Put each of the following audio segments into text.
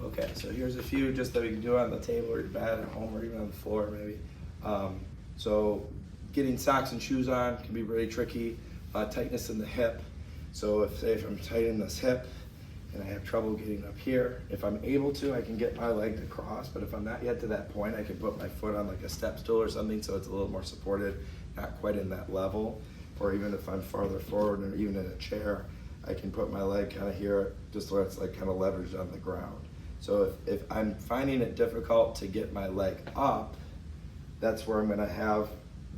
Okay, so here's a few just that we can do on the table or your bed at home or even on the floor maybe. So getting socks and shoes on can be very tricky. Tightness in the hip. So if I'm tight in this hip and I have trouble getting up here, if I'm able to, I can get my leg to cross, but if I'm not yet to that point, I can put my foot on like a step stool or something so it's a little more supported, not quite in that level. Or even if I'm farther forward or even in a chair, I can put my leg kind of here just where it's like kind of leveraged on the ground. So if I'm finding it difficult to get my leg up, that's where I'm gonna have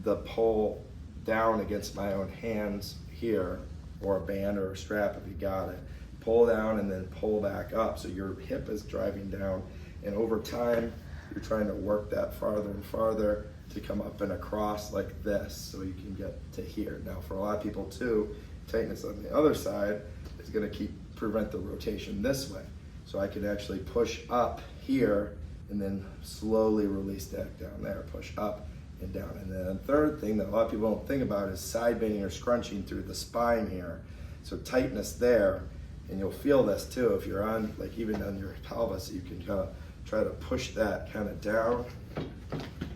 the pull down against my own hands here, or a band or a strap if you got it. Pull down and then pull back up. So your hip is driving down, and over time, you're trying to work that farther and farther to come up and across like this so you can get to here. Now for a lot of people too, tightness on the other side is gonna prevent the rotation this way. So I can actually push up here and then slowly release that down there, push up and down. And then the third thing that a lot of people don't think about is side bending or scrunching through the spine here. So tightness there, and you'll feel this too if you're on, like even on your pelvis, you can kind of try to push that kind of down,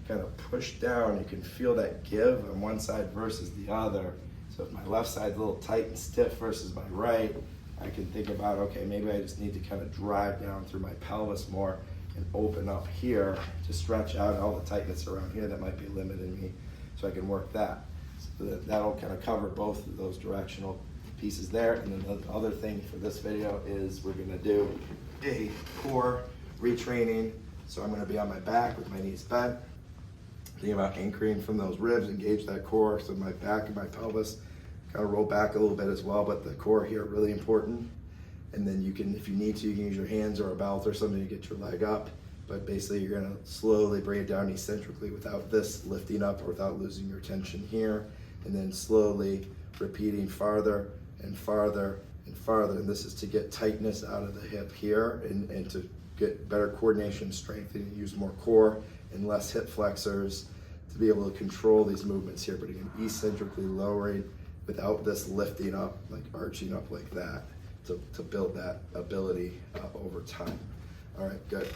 kind of push down. You can feel that give on one side versus the other. So if my left side's a little tight and stiff versus my right, I can think about, okay, maybe I just need to kind of drive down through my pelvis more and open up here to stretch out all the tightness around here that might be limiting me, so I can work that. So that'll kind of cover both of those directional pieces there. And then the other thing for this video is we're gonna do a core retraining. So I'm gonna be on my back with my knees bent, thinking about anchoring from those ribs, engage that core, so my back and my pelvis kind of roll back a little bit as well, but the core here really important. And then you can, if you need to, you can use your hands or a belt or something to get your leg up. But basically you're gonna slowly bring it down eccentrically without this lifting up or without losing your tension here. And then slowly repeating farther and farther and farther. And this is to get tightness out of the hip here and to get better coordination, strength, and use more core and less hip flexors to be able to control these movements here. But again, eccentrically lowering without this lifting up, like arching up like that, to build that ability over time. All right, good.